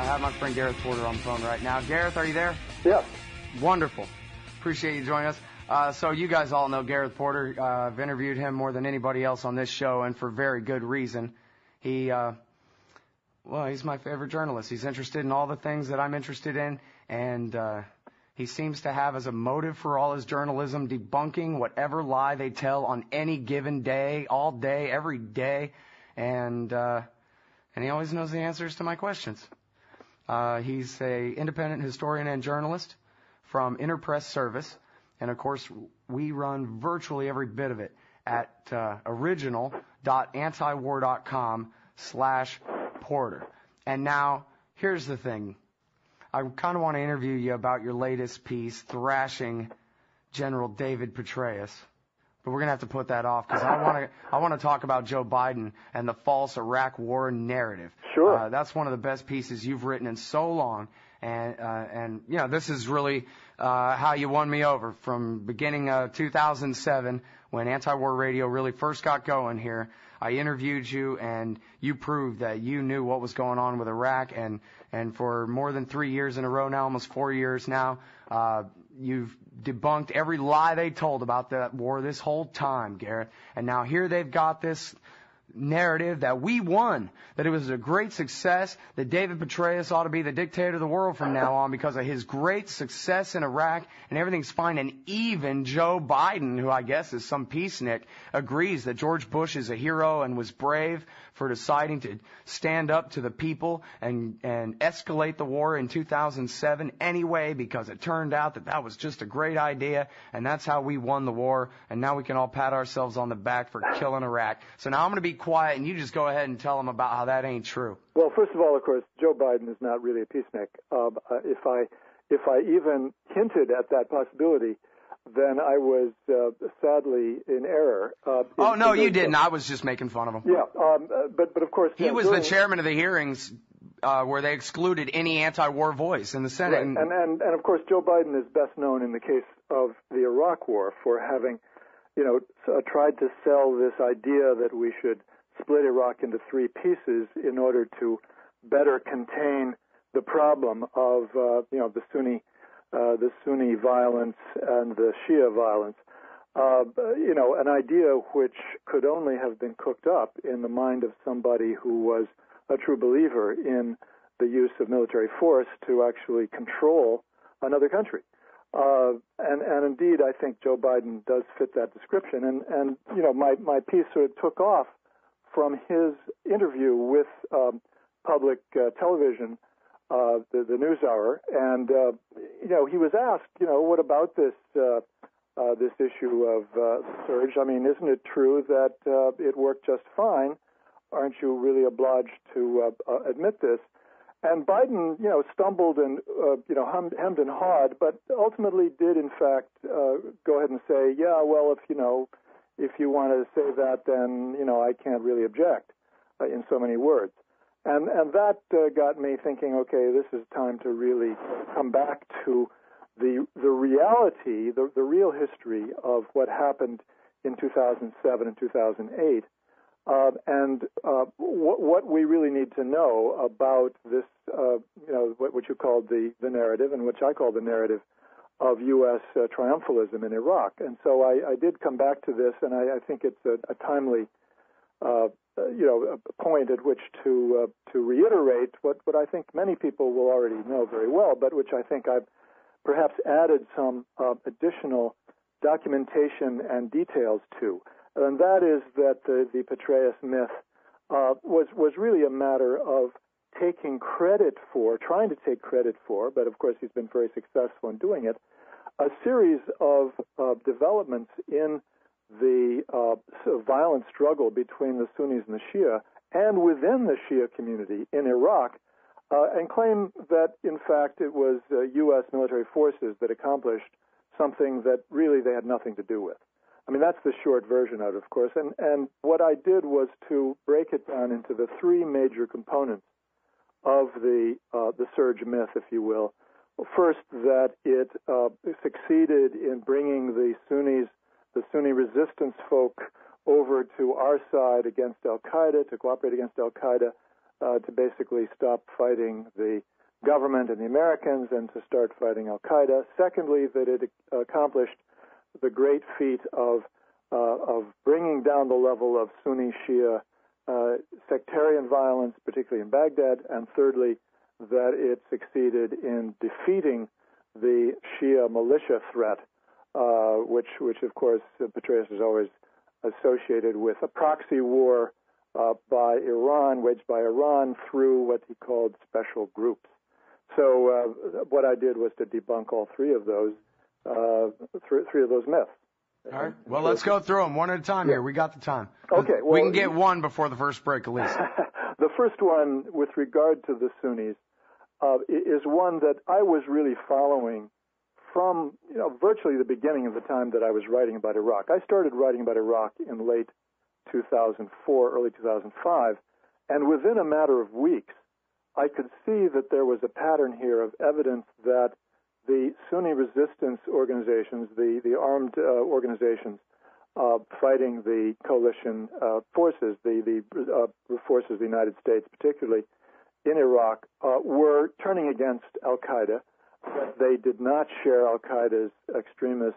I have my friend Gareth Porter on the phone right now. Gareth, are you there? Yes. Wonderful. Appreciate you joining us. So you guys all know Gareth Porter. I've interviewed him more than anybody else on this show, and for very good reason. He's my favorite journalist. He's interested in all the things that I'm interested in, and he seems to have as a motive for all his journalism debunking whatever lie they tell on any given day, all day, every day, and he always knows the answers to my questions. He's a independent historian and journalist from Interpress Service, and of course we run virtually every bit of it at original.antiwar.com/Porter. And now here's the thing. I kind of want to interview you about your latest piece, thrashing General David Petraeus. But we're going to have to put that off because I want to talk about Joe Biden and the false Iraq war narrative. Sure. That's one of the best pieces you've written in so long. And you know, this is really how you won me over from beginning 2007 when Antiwar Radio really first got going here. I interviewed you, and you proved that you knew what was going on with Iraq, and for more than 3 years in a row now, almost 4 years now, you've debunked every lie they told about that war this whole time, Gareth. And now here they've got this narrative that we won, that it was a great success, that David Petraeus ought to be the dictator of the world from now on because of his great success in Iraq, and everything's fine. And even Joe Biden, who I guess is some peacenik, agrees that George Bush is a hero and was brave for deciding to stand up to the people and escalate the war in 2007 anyway, because it turned out that was just a great idea, and that's how we won the war, and now we can all pat ourselves on the back for killing Iraq. So now I'm going to be quiet, and you just go ahead and tell them about how that ain't true. Well, first of all, of course, Joe Biden is not really a peacenik. If I even hinted at that possibility, then I was sadly in error. No, you didn't. I was just making fun of him. Yeah, but of course... He was the chairman of the hearings where they excluded any anti-war voice in the Senate. Right. And of course, Joe Biden is best known in the case of the Iraq War for having, tried to sell this idea that we should split Iraq into three pieces in order to better contain the problem of, the Sunni violence and the Shia violence. An idea which could only have been cooked up in the mind of somebody who was a true believer in the use of military force to actually control another country. And indeed, I think Joe Biden does fit that description. And my piece sort of took off from his interview with public television, the NewsHour, and he was asked, what about this issue of surge? I mean, isn't it true that it worked just fine? Aren't you really obliged to admit this? And Biden, stumbled and hemmed and hawed, but ultimately did in fact go ahead and say, yeah, well, if you want to say that, then I can't really object in so many words. And that got me thinking, okay, this is time to really come back to the reality, the real history of what happened in 2007 and 2008, and what we really need to know about this, what you called the narrative, and which I call the narrative of U.S. Triumphalism in Iraq. And so I did come back to this, and I think it's a timely a point at which to reiterate what I think many people will already know very well, but which I think I've perhaps added some additional documentation and details to. And that is that the Petraeus myth was really a matter of trying to take credit for, but of course he's been very successful in doing it, a series of developments in the violent struggle between the Sunnis and the Shia, and within the Shia community in Iraq, and claim that, in fact, it was U.S. military forces that accomplished something that really they had nothing to do with. I mean, that's the short version of it, of course. And what I did was to break it down into the three major components of the surge myth, if you will. First, that it succeeded in bringing the Sunni resistance folk over to our side against al-Qaeda, to cooperate against al-Qaeda. to basically stop fighting the government and the Americans and to start fighting al-Qaeda. Secondly, that it accomplished the great feat of bringing down the level of Sunni-Shia sectarian violence, particularly in Baghdad. And thirdly, that it succeeded in defeating the Shia militia threat, which of course Petraeus is always associated with a proxy war waged by Iran through what he called special groups. So what I did was to debunk all three of those myths. All right. Well, let's go through them one at a time here. We got the time. Okay. Well, we can get one before the first break, at least. The first one, with regard to the Sunnis, is one that I was really following from virtually the beginning of the time that I was writing about Iraq. I started writing about Iraq in late 2004, early 2005, and within a matter of weeks, I could see that there was a pattern here of evidence that the Sunni resistance organizations, the armed organizations fighting the coalition forces, the forces of the United States, particularly in Iraq, were turning against al-Qaeda, but they did not share al-Qaeda's extremist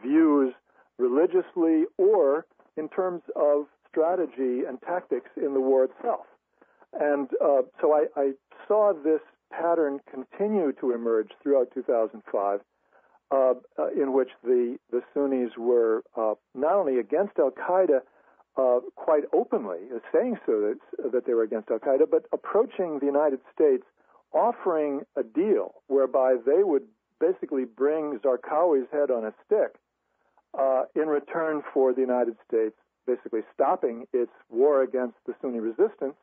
views religiously or in terms of strategy and tactics in the war itself. And so I saw this pattern continue to emerge throughout 2005, in which the Sunnis were not only against al-Qaeda quite openly, saying so that they were against al-Qaeda, but approaching the United States, offering a deal whereby they would basically bring Zarqawi's head on a stick in return for the United States basically stopping its war against the Sunni resistance.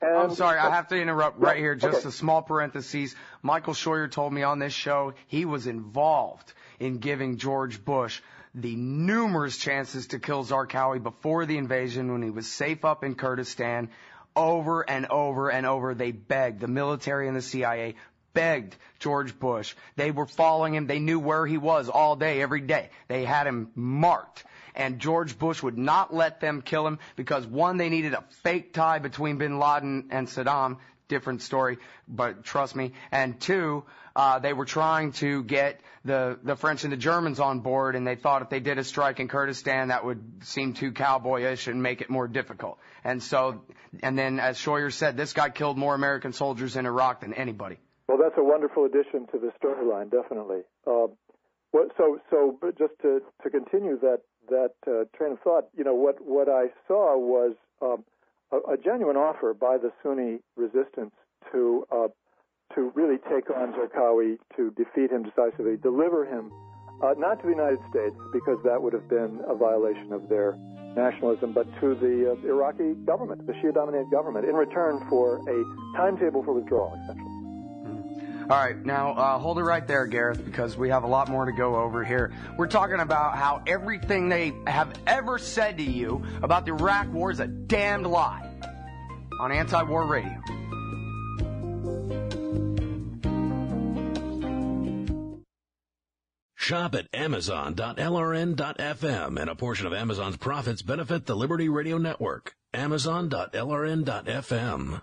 And I'm sorry, I have to interrupt right here. Just a small parenthesis. Michael Scheuer told me on this show he was involved in giving George Bush the numerous chances to kill Zarqawi before the invasion when he was safe up in Kurdistan. Over and over and over, they begged, the military and the CIA begged George Bush. They were following him. They knew where he was all day, every day. They had him marked. And George Bush would not let them kill him because, one, they needed a fake tie between bin Laden and Saddam. Different story, but trust me. And two, they were trying to get the French and the Germans on board, and they thought if they did a strike in Kurdistan, that would seem too cowboyish and make it more difficult. And then, as Scheuer said, this guy killed more American soldiers in Iraq than anybody. Well, that's a wonderful addition to the storyline, definitely. But just to continue that train of thought, what I saw was a genuine offer by the Sunni resistance to really take on Zarqawi, to defeat him decisively, deliver him not to the United States, because that would have been a violation of their nationalism, but to the Iraqi government, the Shia-dominated government, in return for a timetable for withdrawal, essentially. All right, now hold it right there, Gareth, because we have a lot more to go over here. We're talking about how everything they have ever said to you about the Iraq War is a damned lie on Antiwar Radio. Shop at Amazon.lrn.fm, and a portion of Amazon's profits benefit the Liberty Radio Network. Amazon.lrn.fm.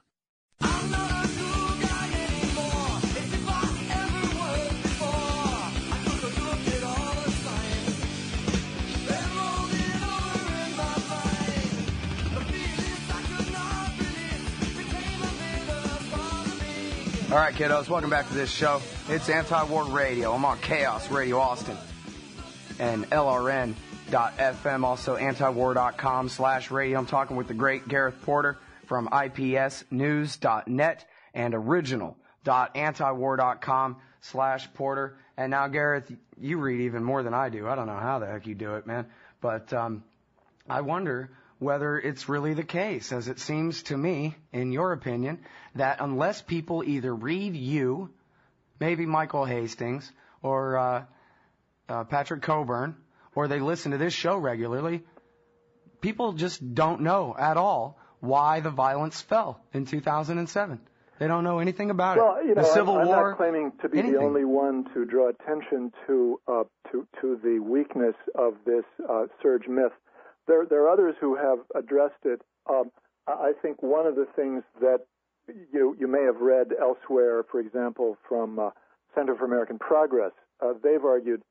All right, kiddos, welcome back to this show. It's Anti-War Radio. I'm on Chaos Radio Austin and LRN.FM, also antiwar.com/radio. I'm talking with the great Gareth Porter from IPSnews.net and original.antiwar.com/Porter. And now, Gareth, you read even more than I do. I don't know how the heck you do it, man. But I wonder whether it's really the case, as it seems to me, in your opinion, that unless people either read you, maybe Michael Hastings, or Patrick Coburn, or they listen to this show regularly, people just don't know at all why the violence fell in 2007. They don't know anything about it. The Civil War. I'm not claiming to be the only one to draw attention to the weakness of this surge myth. There are others who have addressed it. I think one of the things that you may have read elsewhere, for example, from Center for American Progress. They've argued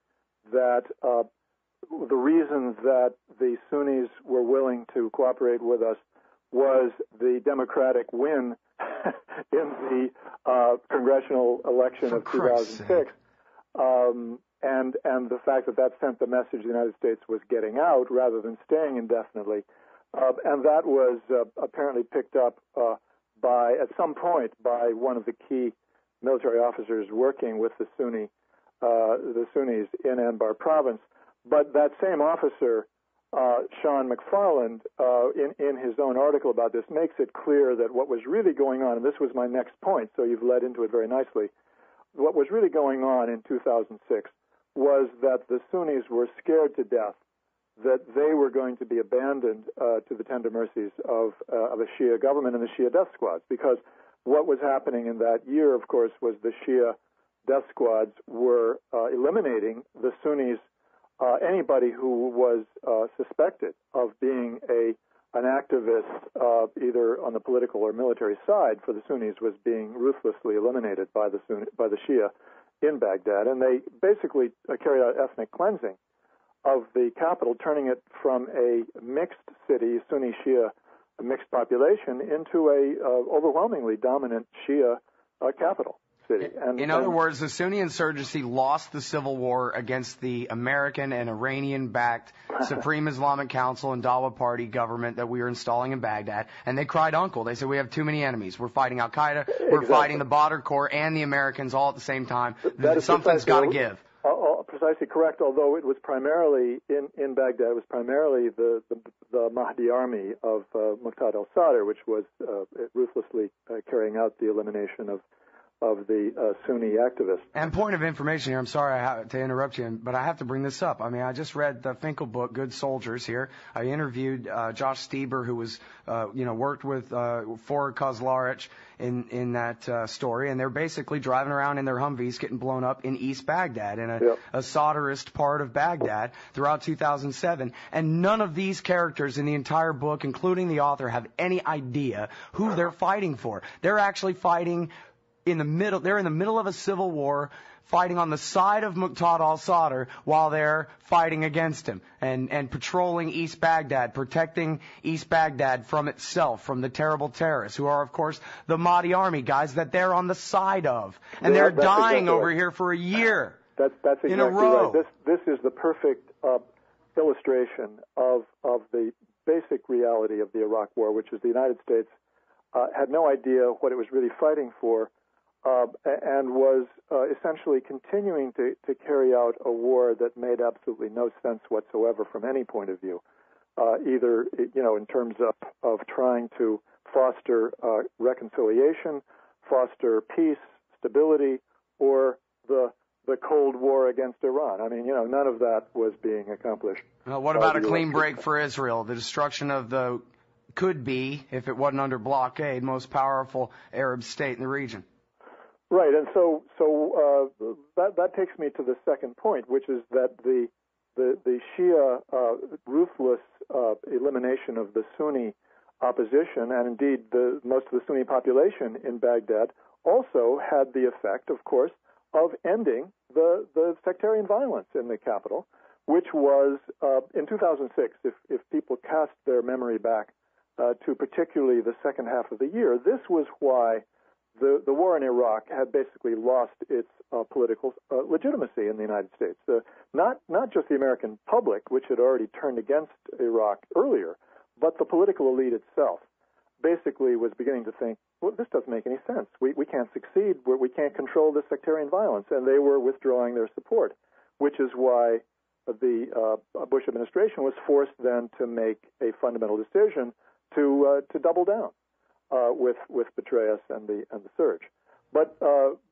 that the reasons that the Sunnis were willing to cooperate with us was the Democratic win in the congressional election of 2006, and the fact that that sent the message the United States was getting out rather than staying indefinitely, and that was apparently picked up at some point by one of the key military officers working with the Sunnis in Anbar province. But that same officer, Sean McFarland, in his own article about this, makes it clear that what was really going on, and this was my next point, so you've led into it very nicely, what was really going on in 2006 was that the Sunnis were scared to death that they were going to be abandoned to the tender mercies of a Shia government and the Shia death squads, because what was happening in that year, of course, was the Shia death squads were eliminating the Sunnis. Anybody who was suspected of being an activist, either on the political or military side for the Sunnis, was being ruthlessly eliminated by the Shia in Baghdad, and they basically carried out ethnic cleansing of the capital, turning it from a mixed city, Sunni Shia mixed population, into a overwhelmingly dominant Shia capital city. In other words, the Sunni insurgency lost the civil war against the American and Iranian-backed Supreme Islamic Council and Dawa Party government that we were installing in Baghdad, and they cried uncle. They said, we have too many enemies. We're fighting Al-Qaeda, we're fighting the Badr Corps and the Americans all at the same time. Something's got to give. Precisely correct, although it was primarily, in Baghdad, it was primarily the Mahdi army of Muqtada al-Sadr, which was ruthlessly carrying out the elimination of the Sunni activists. And point of information here, I'm sorry to interrupt you, but I have to bring this up. I mean, I just read the Finkel book, Good Soldiers, here. I interviewed Josh Stieber, who was, worked with for Kozlarich in that story, and they're basically driving around in their Humvees getting blown up in East Baghdad, in a Sadrist part of Baghdad throughout 2007. And none of these characters in the entire book, including the author, have any idea who they're fighting for. They're actually fighting they're in the middle of a civil war, fighting on the side of Muqtada al-Sadr while they're fighting against him and patrolling East Baghdad, protecting East Baghdad from itself, from the terrible terrorists, who are, of course, the Mahdi army guys that they're on the side of. And they're dying exactly over here for a year that's exactly in a row. Right. This is the perfect illustration of the basic reality of the Iraq War, which is the United States had no idea what it was really fighting for, and was essentially continuing to carry out a war that made absolutely no sense whatsoever from any point of view, either in terms of trying to foster reconciliation, foster peace, stability, or the Cold War against Iran. I mean, none of that was being accomplished. What about a clean break for Israel? The destruction of the could be, if it wasn't under blockade, most powerful Arab state in the region. Right, and so that takes me to the second point, which is that the Shia ruthless elimination of the Sunni opposition, and indeed most of the Sunni population in Baghdad, also had the effect, of course, of ending the sectarian violence in the capital, which was in 2006. If people cast their memory back to particularly the second half of the year, this was why the war in Iraq had basically lost its political legitimacy in the United States. Not just the American public, which had already turned against Iraq earlier, but the political elite itself basically was beginning to think, well, this doesn't make any sense. We can't succeed. We can't control this sectarian violence. And they were withdrawing their support, which is why the Bush administration was forced then to make a fundamental decision to double down with Petraeus and the surge. But